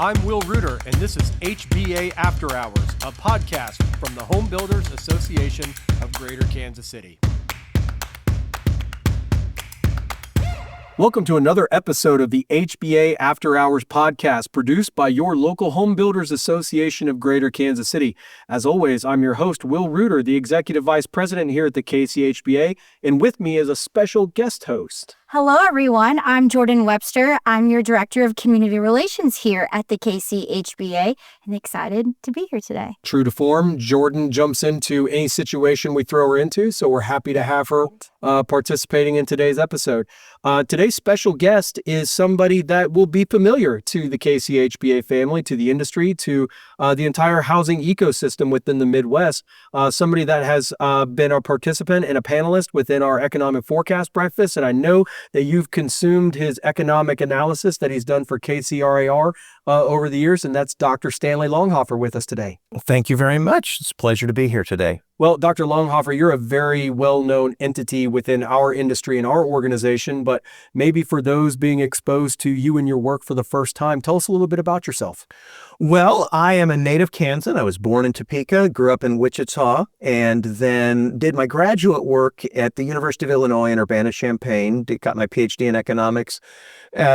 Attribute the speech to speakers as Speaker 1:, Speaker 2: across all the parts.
Speaker 1: I'm Will Reuter, and this is HBA After Hours, a podcast from the Home Builders Association of Greater Kansas City. Welcome to another episode of the HBA After Hours podcast, produced by your local Home Builders Association of Greater Kansas City. As always, I'm your host, Will Reuter, the Executive Vice President here at the KCHBA, and with me is a special guest host.
Speaker 2: Hello, everyone. I'm Jordan Webster. I'm your Director of Community Relations here at the KCHBA, and excited to be here today.
Speaker 1: True to form, Jordan jumps into any situation we throw her into, so we're happy to have her participating in today's episode. Today's special guest is somebody that will be familiar to the KCHBA family, to the industry, to the entire housing ecosystem within the Midwest. Somebody that has been a participant and a panelist within our economic forecast breakfast, and I know that you've consumed his economic analysis that he's done for KCRAR over the years, and that's Dr. Stanley Longhofer with us today.
Speaker 3: Well, thank you very much. It's a pleasure to be here today.
Speaker 1: Well, Dr. Longhofer, you're a very well-known entity within our industry and our organization, but maybe for those being exposed to you and your work for the first time, tell us a little bit about yourself.
Speaker 3: Well, I am a native Kansan. I was born in Topeka, grew up in Wichita, and then did my graduate work at the University of Illinois in Urbana-Champaign. Got my PhD in economics.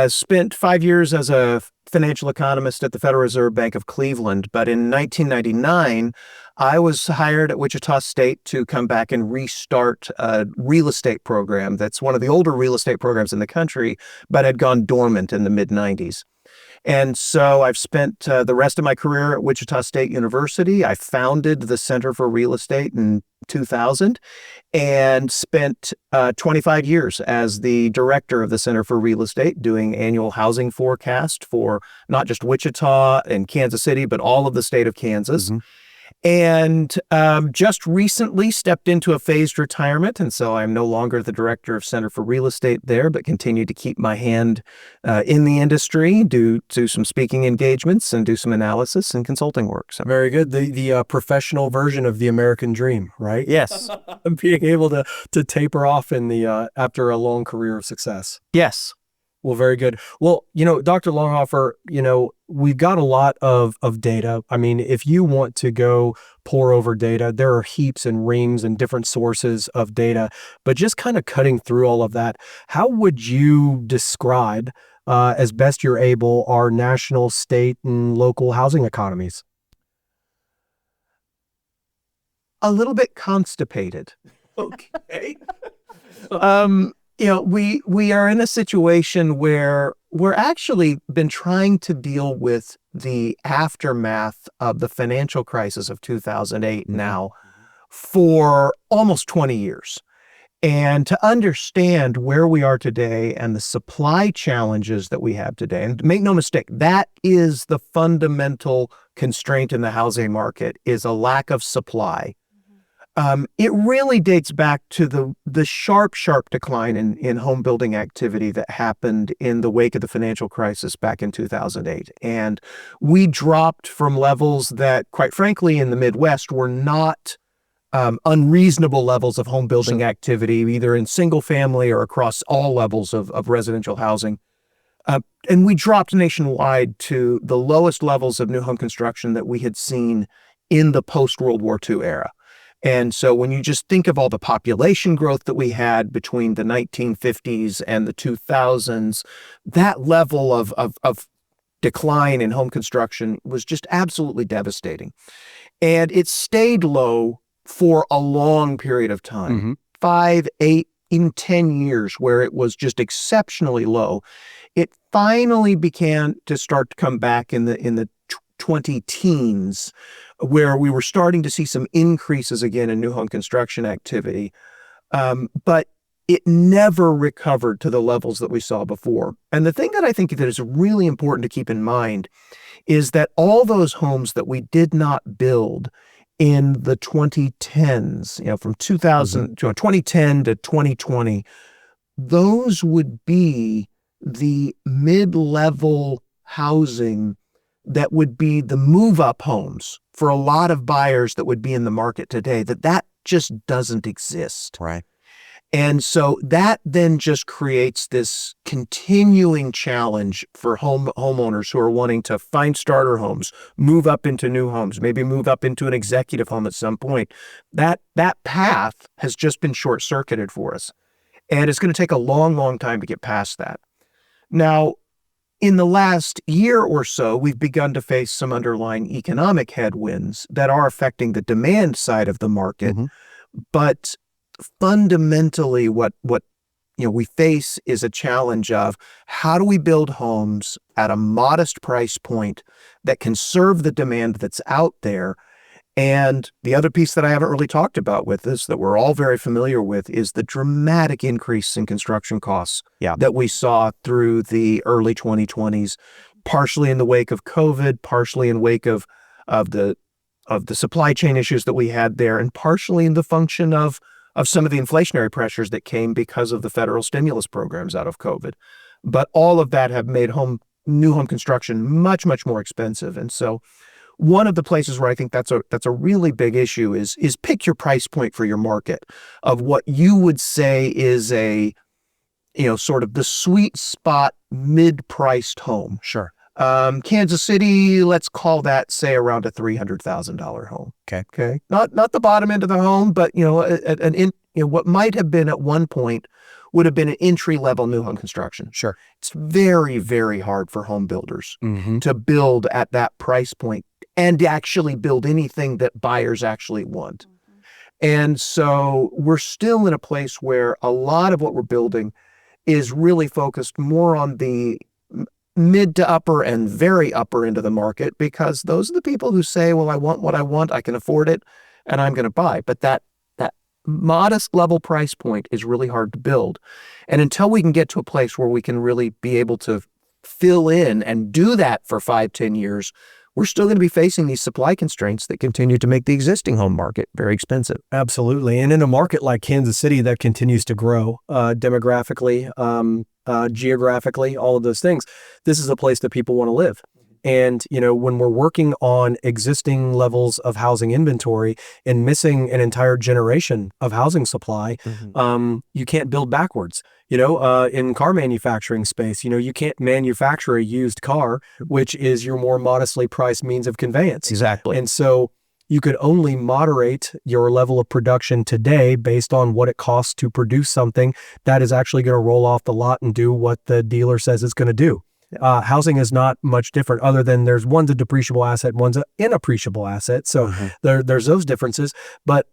Speaker 3: Spent 5 years as a financial economist at the Federal Reserve Bank of Cleveland. But in 1999, I was hired at Wichita State to come back and restart a real estate program that's one of the older real estate programs in the country, but had gone dormant in the mid-90s. And so I've spent the rest of my career at Wichita State University. I founded the Center for Real Estate in 2000 and spent 25 years as the director of the Center for Real Estate, doing annual housing forecast for not just Wichita and Kansas City, but all of the state of Kansas. Mm-hmm. And just recently stepped into a phased retirement. And so I'm no longer the director of Center for Real Estate there, but continue to keep my hand in the industry, do some speaking engagements and do some analysis and consulting work. So.
Speaker 1: Very good. The professional version of the American dream, right?
Speaker 3: Yes.
Speaker 1: Being able to taper off in the after a long career of success.
Speaker 3: Yes.
Speaker 1: Well, very good. Well, Dr. Longhofer, we've got a lot of data. I mean, if you want to go pour over data, there are heaps and reams and different sources of data. But just kind of cutting through all of that, how would you describe, as best you're able, our national, state, and local housing economies?
Speaker 3: A little bit constipated.
Speaker 1: Okay.
Speaker 3: We are in a situation where we're actually been trying to deal with the aftermath of the financial crisis of 2008 now for almost 20 years. And to understand where we are today and the supply challenges that we have today, and make no mistake, that is the fundamental constraint in the housing market, is a lack of supply. It really dates back to the sharp decline in home building activity that happened in the wake of the financial crisis back in 2008. And we dropped from levels that, quite frankly, in the Midwest were not unreasonable levels of home building activity, either in single family or across all levels of residential housing. And we dropped nationwide to the lowest levels of new home construction that we had seen in the post-World War II era. And so when you just think of all the population growth that we had between the 1950s and the 2000s, that level of decline in home construction was just absolutely devastating. And it stayed low for a long period of time, 5, 8, even 10 years, where it was just exceptionally low. It finally began to start to come back in the 20-teens, where we were starting to see some increases again in new home construction activity. But it never recovered to the levels that we saw before. And the thing that I think that is really important to keep in mind is that all those homes that we did not build in the 2010s, from 2010 to 2020, those would be the mid-level housing that would be the move-up homes for a lot of buyers that would be in the market today, that just doesn't exist.
Speaker 1: Right.
Speaker 3: And so that then just creates this continuing challenge for homeowners who are wanting to find starter homes, move up into new homes, maybe move up into an executive home at some point. That path has just been short-circuited for us. And it's going to take a long, long time to get past that. Now, in the last year or so, we've begun to face some underlying economic headwinds that are affecting the demand side of the market. But fundamentally, what we face is a challenge of how do we build homes at a modest price point that can serve the demand that's out there. And the other piece that I haven't really talked about with this, that we're all very familiar with, is the dramatic increase in construction costs that we saw through the early 2020s, partially in the wake of COVID, partially in wake of the supply chain issues that we had there, and partially in the function of some of the inflationary pressures that came because of the federal stimulus programs out of COVID. But all of that have made new home construction much, much more expensive. And so one of the places where I think that's a really big issue is pick your price point for your market of what you would say is a, sort of the sweet spot mid-priced home.
Speaker 1: Sure.
Speaker 3: Kansas City, let's call that, say, around a $300,000 home.
Speaker 1: Okay.
Speaker 3: Not the bottom end of the home, but what might have been at one point would have been an entry-level new home construction.
Speaker 1: Sure.
Speaker 3: It's very, very hard for home builders to build at that price point and actually build anything that buyers actually want. And so we're still in a place where a lot of what we're building is really focused more on the mid to upper and very upper end of the market, because those are the people who say, well, I want what I want, I can afford it, and I'm going to buy. But that modest level price point is really hard to build. And until we can get to a place where we can really be able to fill in and do that for 5-10 years, we're still going to be facing these supply constraints that continue to make the existing home market very expensive.
Speaker 1: Absolutely. And in a market like Kansas City that continues to grow demographically, geographically, all of those things, this is a place that people want to live. And, when we're working on existing levels of housing inventory and missing an entire generation of housing supply, you can't build backwards. In car manufacturing space, you can't manufacture a used car, which is your more modestly priced means of conveyance.
Speaker 3: Exactly.
Speaker 1: And so you could only moderate your level of production today based on what it costs to produce something that is actually going to roll off the lot and do what the dealer says it's going to do. Housing is not much different, other than one's a depreciable asset, one's an inappreciable asset. So there's those differences. But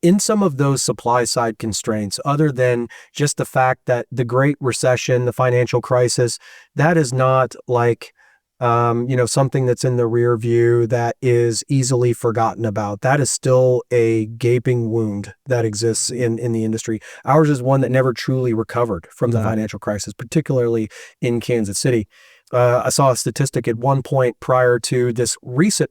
Speaker 1: in some of those supply side constraints, other than just the fact that the Great Recession, the financial crisis, that is not like something that's in the rear view that is easily forgotten about. That is still a gaping wound that exists in the industry. Ours is one that never truly recovered from the financial crisis, particularly in Kansas City. I saw a statistic at one point prior to this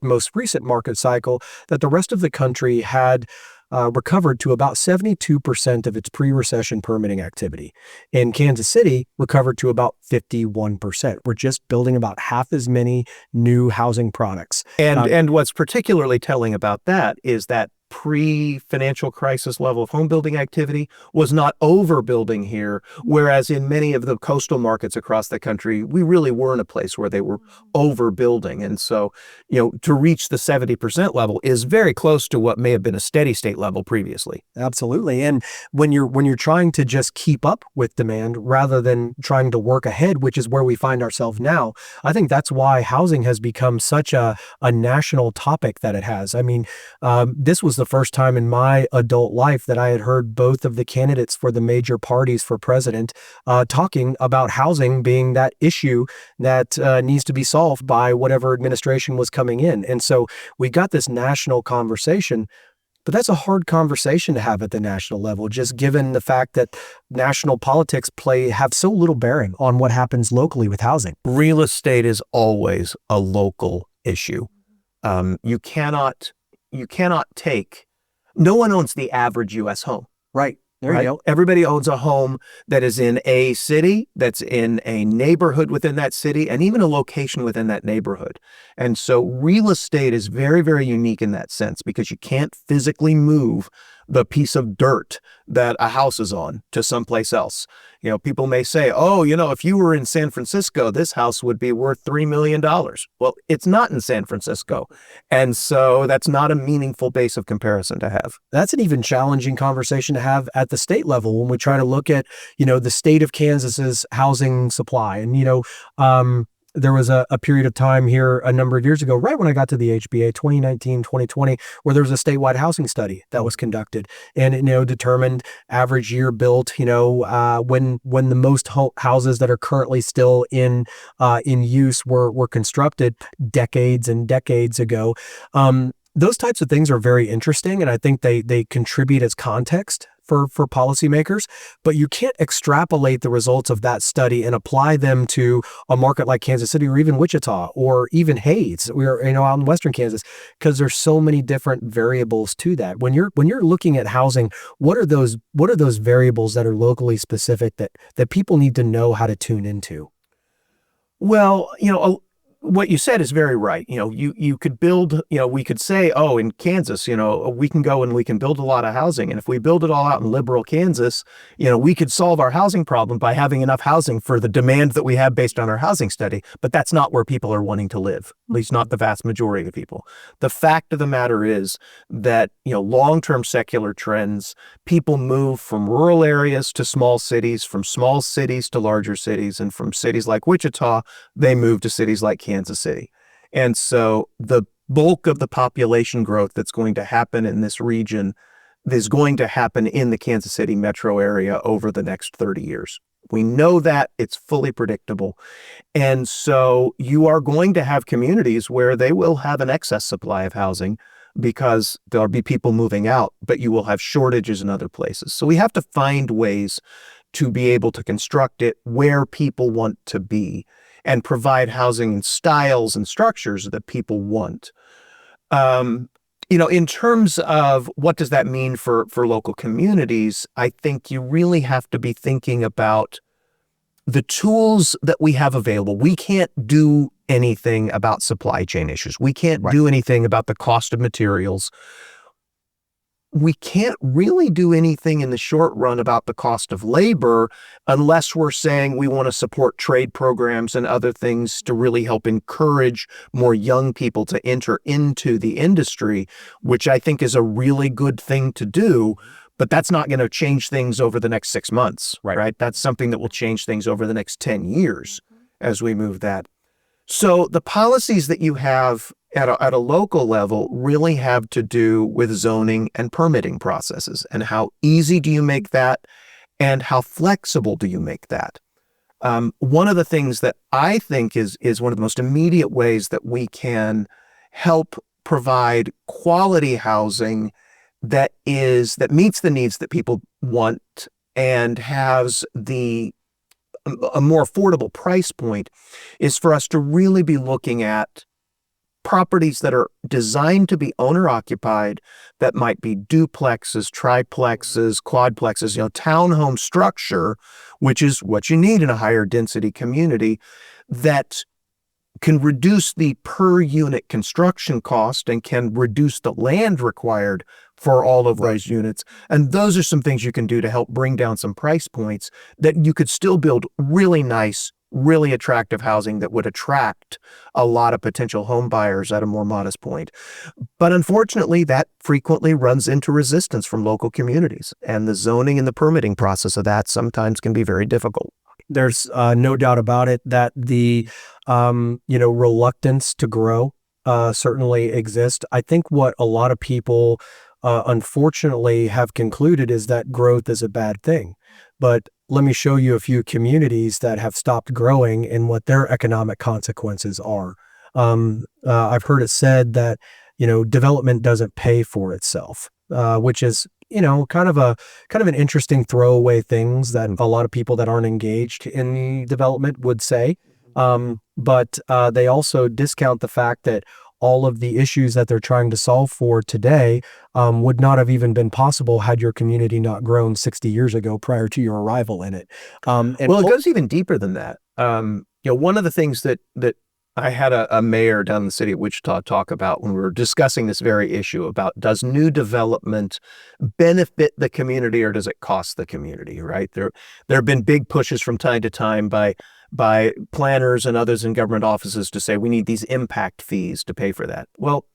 Speaker 1: most recent market cycle that the rest of the country had recovered to about 72% of its pre-recession permitting activity. In Kansas City, recovered to about 51%. We're just building about half as many new housing products.
Speaker 3: And what's particularly telling about that is that pre-financial crisis level of home building activity was not overbuilding here, whereas in many of the coastal markets across the country, we really were in a place where they were overbuilding. And so, to reach the 70% level is very close to what may have been a steady state level previously.
Speaker 1: Absolutely. And when you're trying to just keep up with demand rather than trying to work ahead, which is where we find ourselves now, I think that's why housing has become such a national topic that it has. I mean, this was the first time in my adult life that I had heard both of the candidates for the major parties for president talking about housing being that issue that needs to be solved by whatever administration was coming in. And so we got this national conversation, but that's a hard conversation to have at the national level, just given the fact that national politics have so little bearing on what happens locally with housing.
Speaker 3: Real estate is always a local issue. You cannot take, no one owns the average U.S. home.
Speaker 1: Right. There you go.
Speaker 3: Everybody owns a home that is in a city, that's in a neighborhood within that city, and even a location within that neighborhood. And so real estate is very, very unique in that sense, because you can't physically move the piece of dirt that a house is on to someplace else. People may say, oh, if you were in San Francisco, this house would be worth $3 million. Well, it's not in San Francisco. And so that's not a meaningful base of comparison to have.
Speaker 1: That's an even challenging conversation to have at the state level when we try to look at, the state of Kansas's housing supply. And, there was a period of time here a number of years ago, right when I got to the HBA, 2019, 2020, where there was a statewide housing study that was conducted, and it determined average year built, when the most houses that are currently still in use were constructed decades and decades ago. Those types of things are very interesting, and I think they contribute as context for policymakers, but you can't extrapolate the results of that study and apply them to a market like Kansas City or even Wichita or even Hayes, out in Western Kansas, because there's so many different variables to that. When you're looking at housing, what are those variables that are locally specific that people need to know how to tune into?
Speaker 3: Well, what you said is very right. You could build, we could say, oh, in Kansas, we can go and we can build a lot of housing. And if we build it all out in liberal Kansas, we could solve our housing problem by having enough housing for the demand that we have based on our housing study. But that's not where people are wanting to live, at least not the vast majority of people. The fact of the matter is that, long-term secular trends, people move from rural areas to small cities, from small cities to larger cities, and from cities like Wichita, they move to cities like Kansas City. And so the bulk of the population growth that's going to happen in this region is going to happen in the Kansas City metro area over the next 30 years. We know that. It's fully predictable. And so you are going to have communities where they will have an excess supply of housing because there'll be people moving out, but you will have shortages in other places. So we have to find ways to be able to construct it where people want to be and provide housing in styles and structures that people want. In terms of what does that mean for local communities, I think you really have to be thinking about the tools that we have available. We can't do anything about supply chain issues. We can't do anything about the cost of materials. We can't really do anything in the short run about the cost of labor unless we're saying we want to support trade programs and other things to really help encourage more young people to enter into the industry, which I think is a really good thing to do. But that's not going to change things over the next 6 months, right? That's something that will change things over the next 10 years as we move that. So the policies that you have at a local level really have to do with zoning and permitting processes, and how easy do you make that and how flexible do you make that? One of the things that I think is one of the most immediate ways that we can help provide quality housing that meets the needs that people want and has a more affordable price point is for us to really be looking at properties that are designed to be owner-occupied, that might be duplexes, triplexes, quadplexes, townhome structure, which is what you need in a higher density community, that can reduce the per unit construction cost and can reduce the land required for all of those units. And those are some things you can do to help bring down some price points that you could still build really nice, really attractive housing that would attract a lot of potential home buyers at a more modest point. But unfortunately, that frequently runs into resistance from local communities, and the zoning and the permitting process of that sometimes can be very difficult.
Speaker 1: There's no doubt about it that the reluctance to grow certainly exists. I think what a lot of people unfortunately have concluded is that growth is a bad thing. But let me show you a few communities that have stopped growing and what their economic consequences are. I've heard it said that, development doesn't pay for itself, which is, kind of an interesting throwaway things that a lot of people that aren't engaged in development would say. But they also discount the fact that all of the issues that they're trying to solve for today would not have even been possible had your community not grown 60 years ago prior to your arrival in it.
Speaker 3: It goes even deeper than that. One of the things that I had a mayor down in the city of Wichita talk about when we were discussing this very issue about does new development benefit the community or does it cost the community, right? There have been big pushes from time to time by planners and others in government offices to say we need these impact fees to pay for that. Well,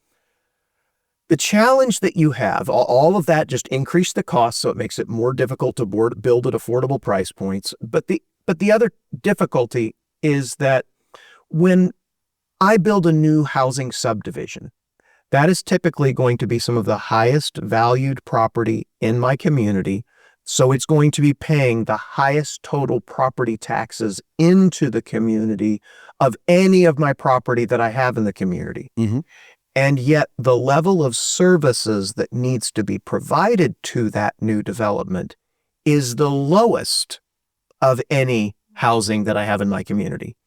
Speaker 3: the challenge that you have, all of that just increased the cost, so it makes it more difficult to build at affordable price points. But the other difficulty is that when I build a new housing subdivision, that is typically going to be some of the highest valued property in my community. So it's going to be paying the highest total property taxes into the community of any of my property that I have in the community.
Speaker 1: Mm-hmm.
Speaker 3: And yet the level of services that needs to be provided to that new development is the lowest of any housing that I have in my community.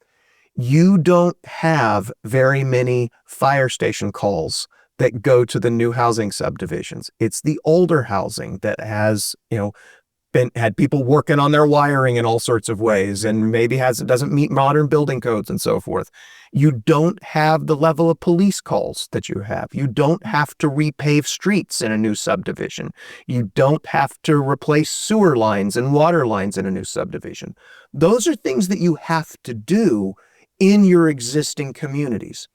Speaker 3: You don't have very many fire station calls that go to the new housing subdivisions. It's the older housing that has, had people working on their wiring in all sorts of ways and maybe doesn't meet modern building codes and so forth. You don't have the level of police calls that you have. You don't have to repave streets in a new subdivision. You don't have to replace sewer lines and water lines in a new subdivision. Those are things that you have to do in your existing communities.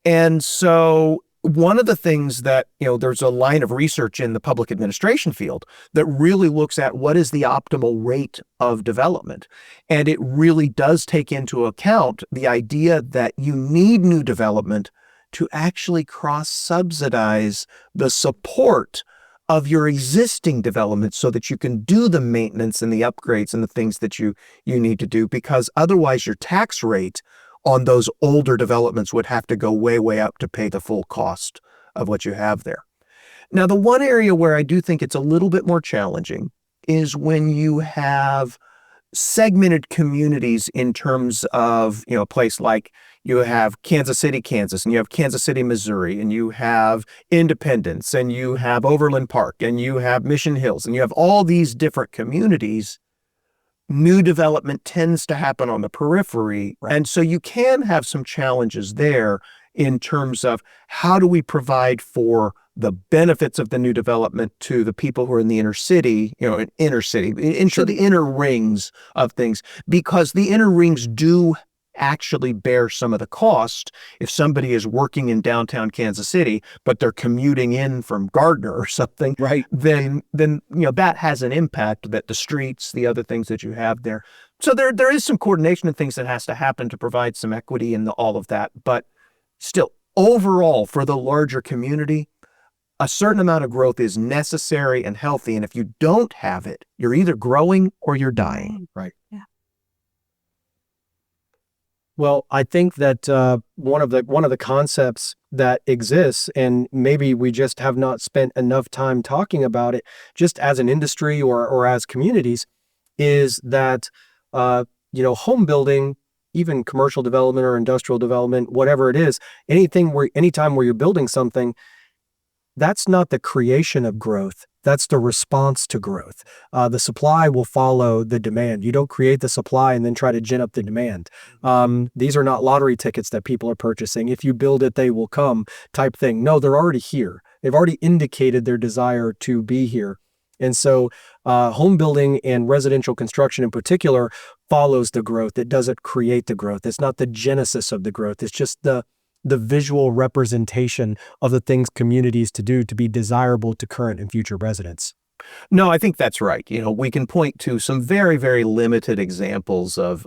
Speaker 3: And so one of the things that, there's a line of research in the public administration field that really looks at what is the optimal rate of development. And it really does take into account the idea that you need new development to actually cross-subsidize the support of your existing development so that you can do the maintenance and the upgrades and the things that you need to do, because otherwise your tax rate on those older developments would have to go way, way up to pay the full cost of what you have there. Now, the one area where I do think it's a little bit more challenging is when you have segmented communities in terms of, a place like you have Kansas City, Kansas, and you have Kansas City, Missouri, and you have Independence, and you have Overland Park, and you have Mission Hills, and you have all these different communities. New development tends to happen on the periphery. Right. And so you can have some challenges there in terms of how do we provide for the benefits of the new development to the people who are in the inner city, into the inner rings of things, because the inner rings do actually bear some of the cost. If somebody is working in downtown Kansas City, but they're commuting in from Gardner or something,
Speaker 1: right,
Speaker 3: then that has an impact, that the streets, the other things that you have there. So there is some coordination and things that has to happen to provide some equity in all of that. But still, overall, for the larger community, a certain amount of growth is necessary and healthy. And if you don't have it, you're either growing or you're dying.
Speaker 1: Right.
Speaker 2: Yeah.
Speaker 1: Well, I think that one of the concepts that exists, and maybe we just have not spent enough time talking about it, just as an industry or as communities, is that home building, even commercial development or industrial development, whatever it is, anytime where you're building something, that's not the creation of growth. That's the response to growth. The supply will follow the demand. You don't create the supply and then try to gin up the demand. These are not lottery tickets that people are purchasing. If you build it, they will come type thing. No, they're already here. They've already indicated their desire to be here. And so home building and residential construction in particular follows the growth. It doesn't create the growth. It's not the genesis of the growth. It's just the visual representation of the things communities to do to be desirable to current and future residents.
Speaker 3: No, I think that's right. We can point to some very, very limited examples of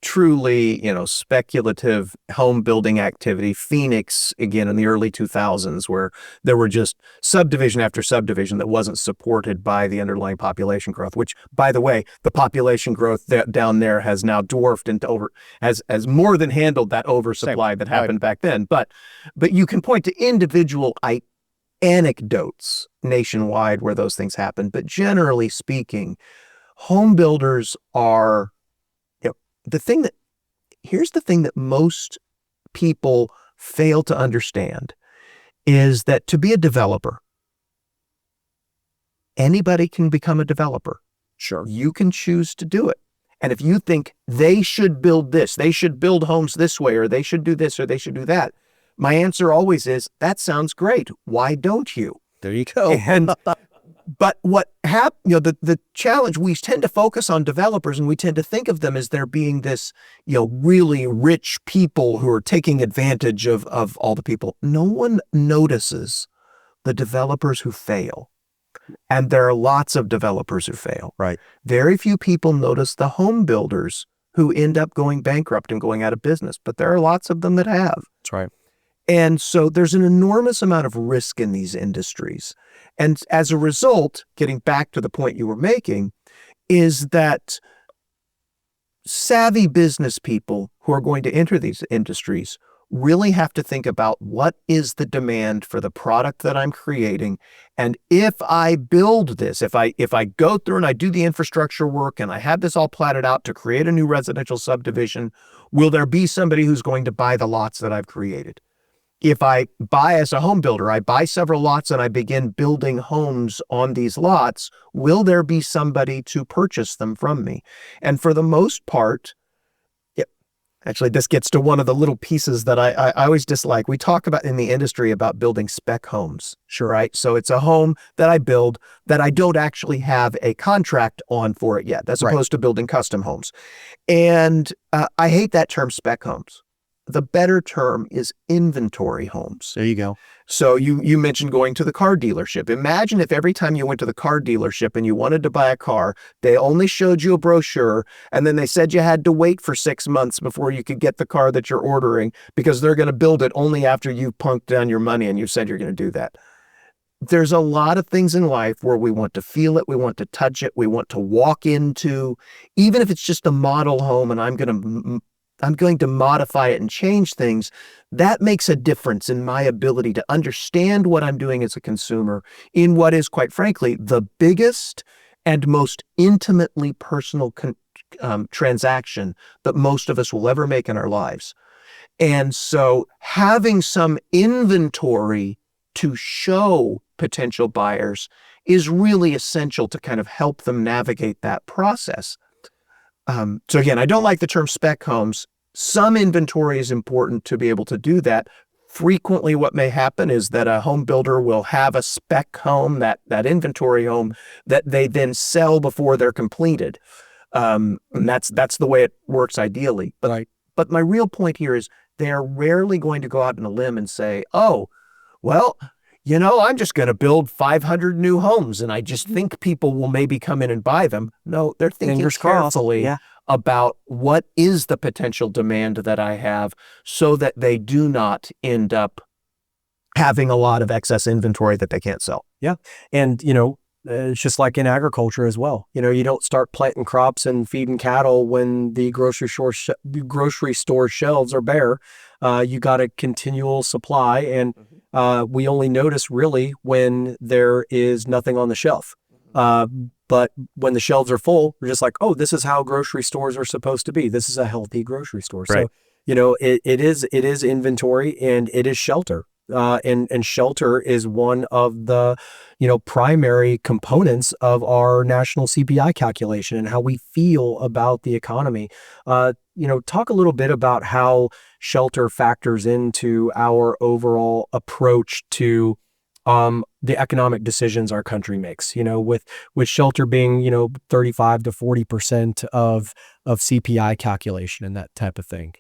Speaker 3: truly, speculative home building activity. Phoenix, again, in the early 2000s, where there were just subdivision after subdivision that wasn't supported by the underlying population growth, which, by the way, the population growth down there has now dwarfed into has more than handled that oversupply that happened back then. But you can point to individual anecdotes nationwide where those things happen. But generally speaking, home builders are, here's the thing that most people fail to understand is that to be a developer, anybody can become a developer.
Speaker 1: Sure.
Speaker 3: You can choose to do it. And if you think they should build this, they should build homes this way, or they should do this, or they should do that, my answer always is, that sounds great. Why don't you?
Speaker 1: There you go.
Speaker 3: And but what the challenge, we tend to focus on developers, and we tend to think of them as there being this, really rich people who are taking advantage of all the people. No one notices the developers who fail. And there are lots of developers who fail.
Speaker 1: Right.
Speaker 3: Very few people notice the home builders who end up going bankrupt and going out of business, but there are lots of them that have.
Speaker 1: That's right.
Speaker 3: And so there's an enormous amount of risk in these industries. And as a result, getting back to the point you were making, is that savvy business people who are going to enter these industries really have to think about, what is the demand for the product that I'm creating? And if I build this, if I go through and I do the infrastructure work and I have this all platted out to create a new residential subdivision, will there be somebody who's going to buy the lots that I've created? If I buy as a home builder, I buy several lots and I begin building homes on these lots, will there be somebody to purchase them from me? And for the most part, actually, this gets to one of the little pieces that I always dislike. We talk about in the industry about building spec homes. Sure. Right. So it's a home that I build that I don't actually have a contract on for it yet, as opposed to building custom homes. And I hate that term, spec homes. The better term is inventory homes.
Speaker 1: There you go.
Speaker 3: So you mentioned going to the car dealership. Imagine if every time you went to the car dealership and you wanted to buy a car, they only showed you a brochure, and then they said you had to wait for 6 months before you could get the car that you're ordering, because they're going to build it only after you've punked down your money and you said you're going to do that. There's a lot of things in life where we want to feel it, we want to touch it, we want to walk into, even if it's just a model home and I'm going to modify it and change things. That makes a difference in my ability to understand what I'm doing as a consumer in what is, quite frankly, the biggest and most intimately personal transaction that most of us will ever make in our lives. And so having some inventory to show potential buyers is really essential to kind of help them navigate that process. So again, I don't like the term spec homes. Some inventory is important to be able to do that. Frequently, what may happen is that a home builder will have a spec home, that inventory home, that they then sell before they're completed. And that's the way it works ideally. But my real point here is they're rarely going to go out on a limb and say, oh, well, I'm just going to build 500 new homes and I just think people will maybe come in and buy them. No, they're thinking carefully about what is the potential demand that I have, so that they do not end up having a lot of excess inventory that they can't sell.
Speaker 1: Yeah. And, it's just like in agriculture as well. You don't start planting crops and feeding cattle when the grocery store shelves are bare. You got a continual supply, and we only notice really when there is nothing on the shelf. But when the shelves are full, we're just like, oh, this is how grocery stores are supposed to be. This is a healthy grocery store.
Speaker 3: Right.
Speaker 1: So, it is inventory, and it is shelter. And shelter is one of the, primary components of our national CPI calculation and how we feel about the economy. Talk a little bit about how shelter factors into our overall approach to the economic decisions our country makes, with shelter being, 35 to 40% of CPI calculation and that type of thing.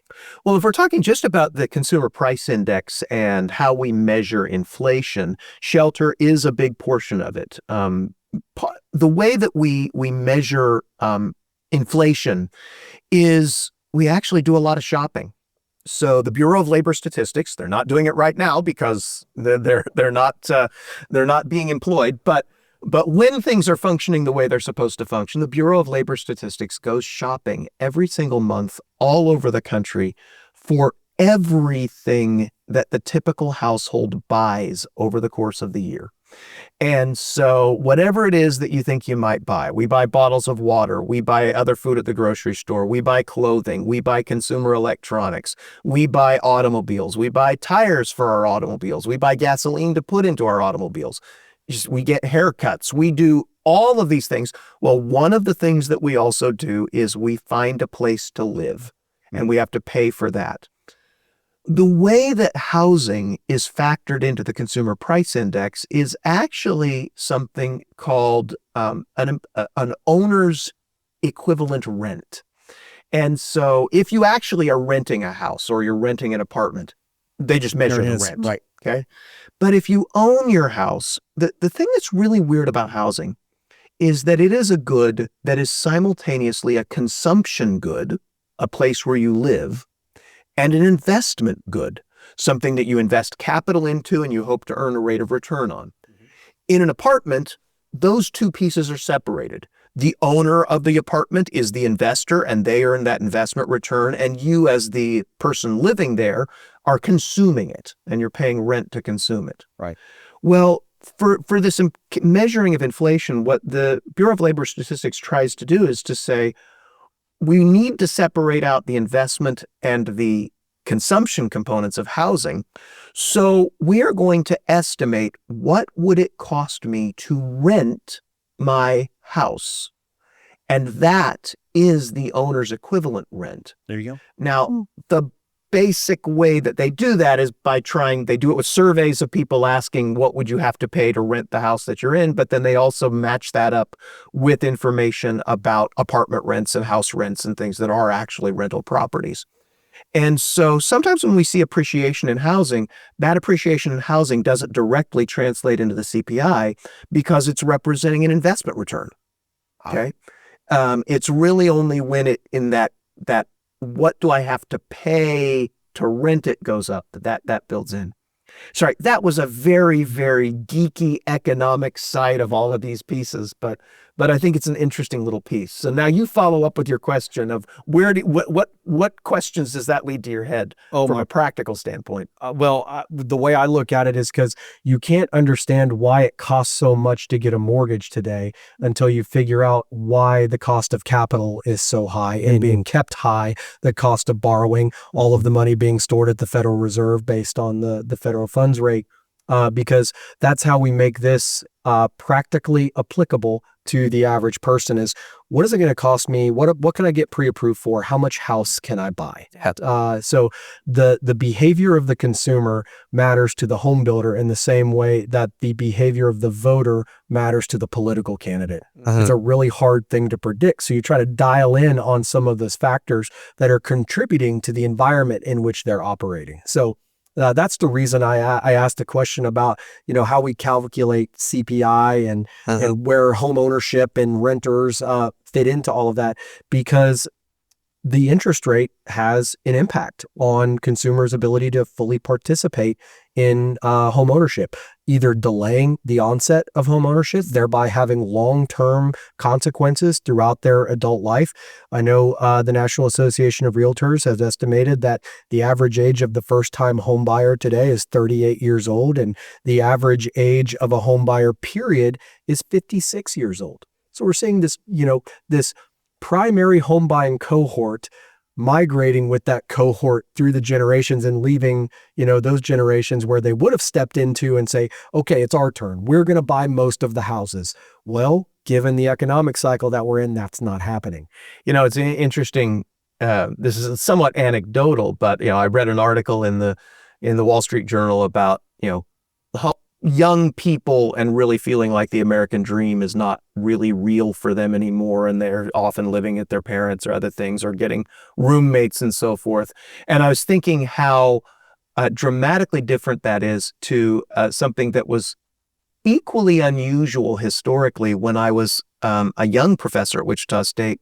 Speaker 3: Well, if we're talking just about the consumer price index and how we measure inflation, shelter is a big portion of it. The way that we measure inflation is we actually do a lot of shopping. So the Bureau of Labor Statistics, they're not doing it right now because they're not being employed. But when things are functioning the way they're supposed to function, the Bureau of Labor Statistics goes shopping every single month all over the country for everything that the typical household buys over the course of the year. And so whatever it is that you think you might buy, we buy bottles of water, we buy other food at the grocery store, we buy clothing, we buy consumer electronics, we buy automobiles, we buy tires for our automobiles, we buy gasoline to put into our automobiles, we get haircuts, we do all of these things. Well, one of the things that we also do is we find a place to live, and we have to pay for that. The way that housing is factored into the consumer price index is actually something called an owner's equivalent rent. And so if you actually are renting a house or you're renting an apartment, they just measure the rent.
Speaker 1: Right.
Speaker 3: Okay. But if you own your house, the thing that's really weird about housing is that it is a good that is simultaneously a consumption good, a place where you live, and an investment good, something that you invest capital into and you hope to earn a rate of return on. In an apartment, those two pieces are separated. The owner of the apartment is the investor, and they earn that investment return, and you as the person living there are consuming it, and you're paying rent to consume it.
Speaker 1: Right.
Speaker 3: Well, for this measuring of inflation, what the Bureau of Labor Statistics tries to do is to say, we need to separate out the investment and the consumption components of housing. So we are going to estimate what would it cost me to rent my house. And that is the owner's equivalent rent.
Speaker 1: There you go.
Speaker 3: Now, the basic way that they do that is they do it with surveys of people asking, what would you have to pay to rent the house that you're in? But then they also match that up with information about apartment rents and house rents and things that are actually rental properties. And so sometimes when we see appreciation in housing, that appreciation in housing doesn't directly translate into the CPI because it's representing an investment return. Okay. It's really only when it in that what do I have to pay to rent it goes up that builds in. Sorry, that was a very, very geeky economic side of all of these pieces, but I think it's an interesting little piece. So now you follow up with your question of what questions does that lead to your head from a practical standpoint?
Speaker 1: The way I look at it is because you can't understand why it costs so much to get a mortgage today until you figure out why the cost of capital is so high and being kept high, the cost of borrowing, all of the money being stored at the Federal Reserve based on the federal funds rate, because that's how we make this practically applicable to the average person is, what is it going to cost me? What can I get pre-approved for? How much house can I buy? So the behavior of the consumer matters to the home builder in the same way that the behavior of the voter matters to the political candidate. It's a really hard thing to predict. So you try to dial in on some of those factors that are contributing to the environment in which they're operating. So that's the reason I asked the question about, how we calculate CPI and where home ownership and renters fit into all of that, because the interest rate has an impact on consumers' ability to fully participate in home ownership, either delaying the onset of home ownership, thereby having long-term consequences throughout their adult life. I know the National Association of Realtors has estimated that the average age of the first-time home buyer today is 38 years old, and the average age of a home buyer period is 56 years old. So we're seeing this, this primary home buying cohort migrating with that cohort through the generations and leaving, those generations where they would have stepped into and say, okay, it's our turn. We're going to buy most of the houses. Well, given the economic cycle that we're in, that's not happening.
Speaker 3: It's interesting. This is somewhat anecdotal, but, I read an article in the Wall Street Journal about, how young people and really feeling like the American dream is not really real for them anymore, and they're often living at their parents' or other things, or getting roommates and so forth. And I was thinking how dramatically different that is to something that was equally unusual historically when I was a young professor at Wichita State.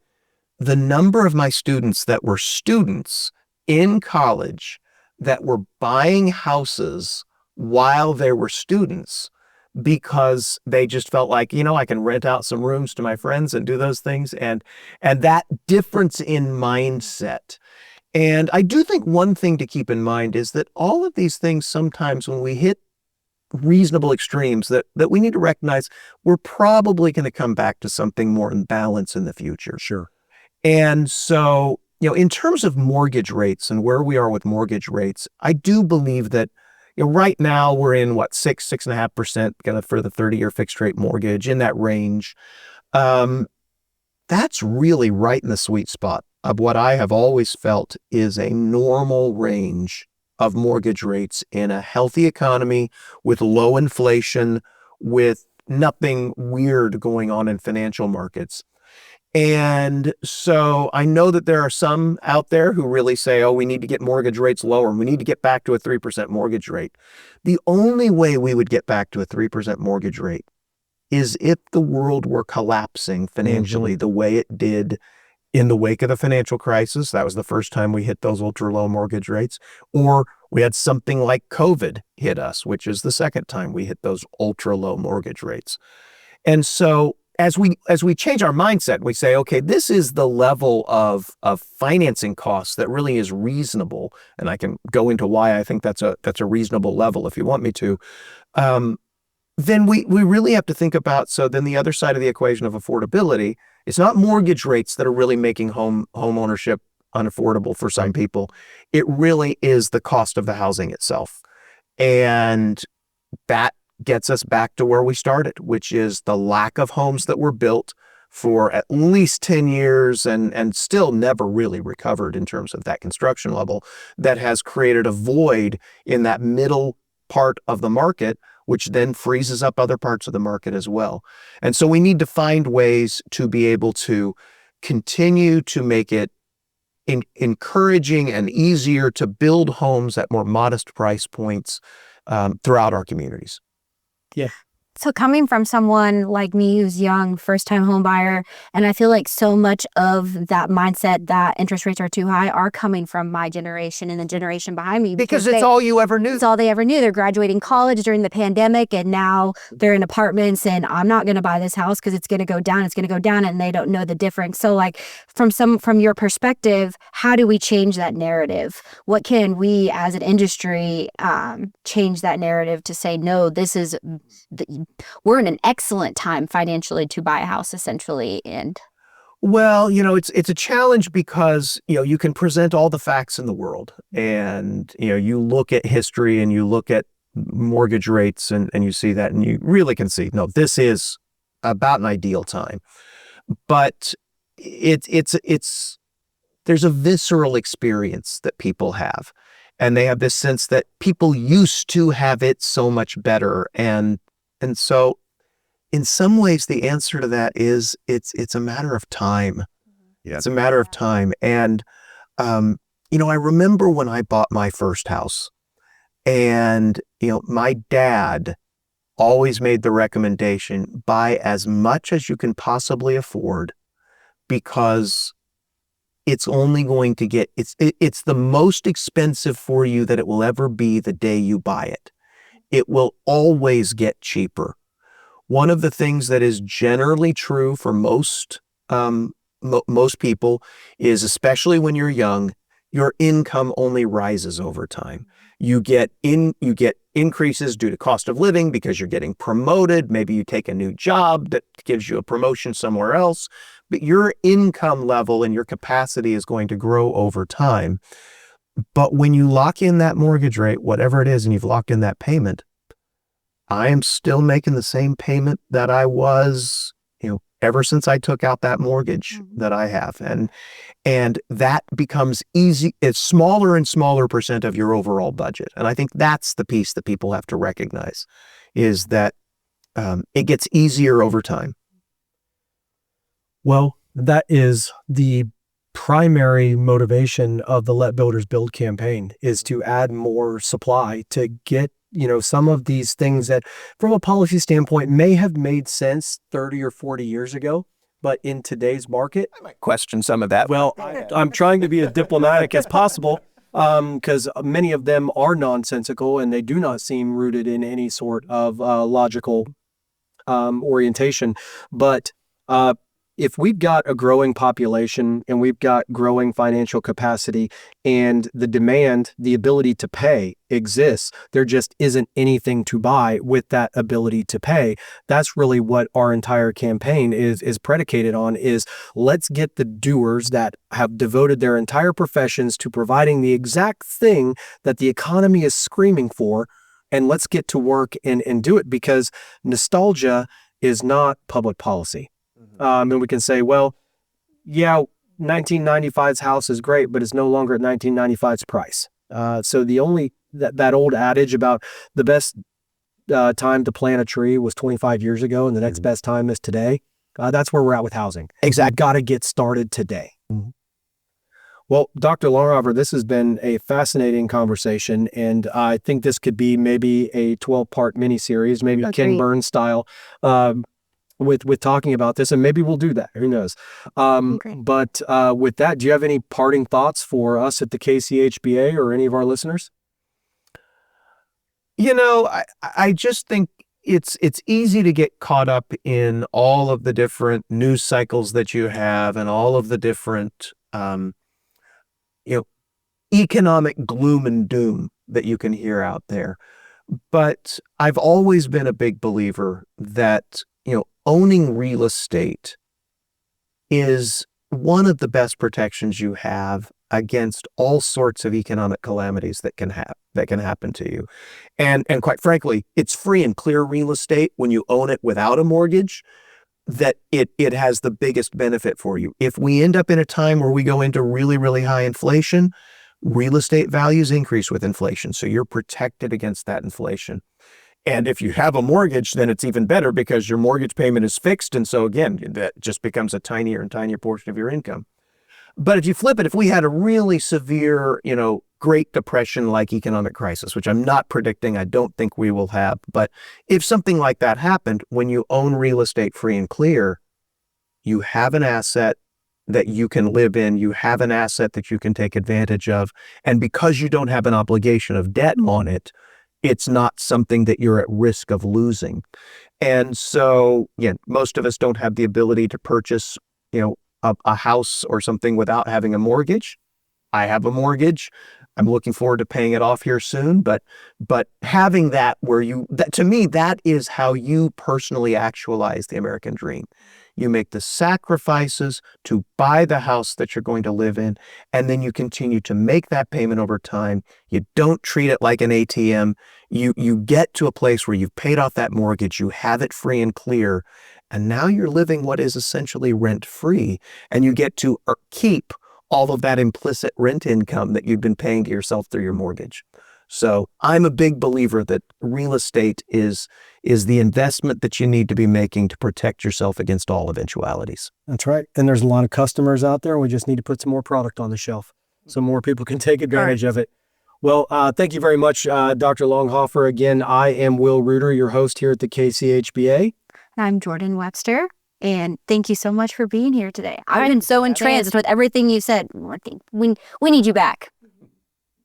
Speaker 3: The number of my students that were students in college that were buying houses while they were students because they just felt like, I can rent out some rooms to my friends and do those things, and that difference in mindset. And I do think one thing to keep in mind is that all of these things, sometimes when we hit reasonable extremes, that we need to recognize we're probably going to come back to something more in balance in the future.
Speaker 1: Sure.
Speaker 3: And so, in terms of mortgage rates and where we are with mortgage rates, I do believe that right now we're in 6.5% kind of for the 30-year fixed rate mortgage, in that range. That's really right in the sweet spot of what I have always felt is a normal range of mortgage rates in a healthy economy with low inflation, with nothing weird going on in financial markets. And so I know that there are some out there who really say, oh, we need to get mortgage rates lower. We need to get back to a 3% mortgage rate. The only way we would get back to a 3% mortgage rate is if the world were collapsing financially the way it did in the wake of the financial crisis. That was the first time we hit those ultra low mortgage rates. Or we had something like COVID hit us, which is the second time we hit those ultra low mortgage rates. And so as we change our mindset, we say, okay, this is the level of financing costs that really is reasonable. And I can go into why I think that's a reasonable level if you want me to. Then we really have to think about, so then the other side of the equation of affordability, it's not mortgage rates that are really making home ownership unaffordable for some people. It really is the cost of the housing itself. And that gets us back to where we started, which is the lack of homes that were built for at least 10 years and still never really recovered in terms of that construction level, that has created a void in that middle part of the market, which then freezes up other parts of the market as well. And so we need to find ways to be able to continue to make it encouraging and easier to build homes at more modest price points throughout our communities.
Speaker 1: Yeah.
Speaker 2: So coming from someone like me who's young, first-time home buyer, and I feel like so much of that mindset that interest rates are too high are coming from my generation and the generation behind me.
Speaker 3: Because it's all you ever knew.
Speaker 2: It's all they ever knew. They're graduating college during the pandemic, and now they're in apartments, and I'm not going to buy this house because it's going to go down. It's going to go down, and they don't know the difference. So like from your perspective, how do we change that narrative? What can we as an industry change that narrative to say, no, we're in an excellent time financially to buy a house, essentially. And
Speaker 3: well, it's a challenge because, you can present all the facts in the world, and, you look at history and you look at mortgage rates and you see that, and you really can see, no, this is about an ideal time. But there's a visceral experience that people have, and they have this sense that people used to have it so much better. And so in some ways, the answer to that is it's a matter of time. Yeah. It's a matter of time. And, I remember when I bought my first house, and, my dad always made the recommendation, buy as much as you can possibly afford, because it's only going to get, it's the most expensive for you that it will ever be the day you buy it. It will always get cheaper. One of the things that is generally true for most people is, especially when you're young, your income only rises over time. You get increases due to cost of living because you're getting promoted. Maybe you take a new job that gives you a promotion somewhere else, but your income level and your capacity is going to grow over time. But when you lock in that mortgage rate, whatever it is, and you've locked in that payment, I am still making the same payment that I was, ever since I took out that mortgage that I have. And that becomes easy. It's smaller and smaller percent of your overall budget. And I think that's the piece that people have to recognize, is that it gets easier over time.
Speaker 1: Well, that is the primary motivation of the Let Builders Build campaign, is to add more supply to get some of these things that from a policy standpoint may have made sense 30 or 40 years ago, but in today's market,
Speaker 3: I might question some of that.
Speaker 1: Well, I'm trying to be as diplomatic as possible, because many of them are nonsensical and they do not seem rooted in any sort of logical orientation. But if we've got a growing population and we've got growing financial capacity, and the demand, the ability to pay exists, there just isn't anything to buy with that ability to pay. That's really what our entire campaign is predicated on, is let's get the doers that have devoted their entire professions to providing the exact thing that the economy is screaming for and let's get to work and do it, because nostalgia is not public policy. And we can say, well, yeah, 1995's house is great, but it's no longer at 1995's price. So the only that old adage about the best time to plant a tree was 25 years ago and the next best time is today. That's where we're at with housing.
Speaker 3: Exactly.
Speaker 1: Got to get started today.
Speaker 3: Mm-hmm.
Speaker 1: Well, Dr. Longhofer, this has been a fascinating conversation, and I think this could be maybe a 12-part miniseries, maybe Ken
Speaker 2: Agreed.
Speaker 1: Burns style, with talking about this, and maybe we'll do that. Who knows?
Speaker 2: Great.
Speaker 1: But with that, do you have any parting thoughts for us at the KCHBA or any of our listeners?
Speaker 3: I just think it's easy to get caught up in all of the different news cycles that you have and all of the different economic gloom and doom that you can hear out there. But I've always been a big believer that, owning real estate is one of the best protections you have against all sorts of economic calamities that can happen to you. And quite frankly, it's free and clear real estate when you own it without a mortgage, that it has the biggest benefit for you. If we end up in a time where we go into really, really high inflation, real estate values increase with inflation. So you're protected against that inflation. And if you have a mortgage, then it's even better because your mortgage payment is fixed. And so again, that just becomes a tinier and tinier portion of your income. But if you flip it, if we had a really severe, Great Depression-like economic crisis, which I'm not predicting, I don't think we will have, but if something like that happened, when you own real estate free and clear, you have an asset that you can live in, you have an asset that you can take advantage of, and because you don't have an obligation of debt on it, it's not something that you're at risk of losing. And so, most of us don't have the ability to purchase, a house or something without having a mortgage. I have a mortgage. I'm looking forward to paying it off here soon. But having that to me, that is how you personally actualize the American dream. You make the sacrifices to buy the house that you're going to live in, and then you continue to make that payment over time. You don't treat it like an ATM. You get to a place where you've paid off that mortgage, you have it free and clear, and now you're living what is essentially rent-free, and you get to keep all of that implicit rent income that you've been paying to yourself through your mortgage. So I'm a big believer that real estate is the investment that you need to be making to protect yourself against all eventualities.
Speaker 1: That's right. And there's a lot of customers out there. We just need to put some more product on the shelf so more people can take advantage of it. Well, thank you very much, Dr. Longhofer. Again, I am Will Reuter, your host here at the KCHBA.
Speaker 2: I'm Jordan Webster, and thank you so much for being here today. I've been so entranced with everything you said. We need you back.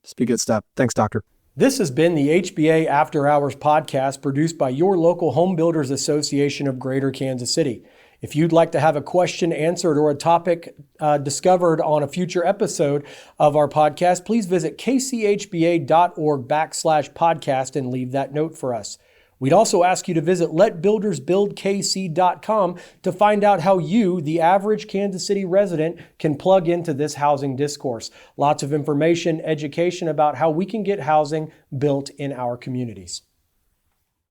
Speaker 1: Just be good stuff. Thanks, Doctor.
Speaker 4: This has been the HBA After Hours podcast produced by your local Home Builders Association of Greater Kansas City. If you'd like to have a question answered or a topic discovered on a future episode of our podcast, please visit kchba.org/podcast and leave that note for us. We'd also ask you to visit letbuildersbuildkc.com to find out how you, the average Kansas City resident, can plug into this housing discourse. Lots of information, education about how we can get housing built in our communities.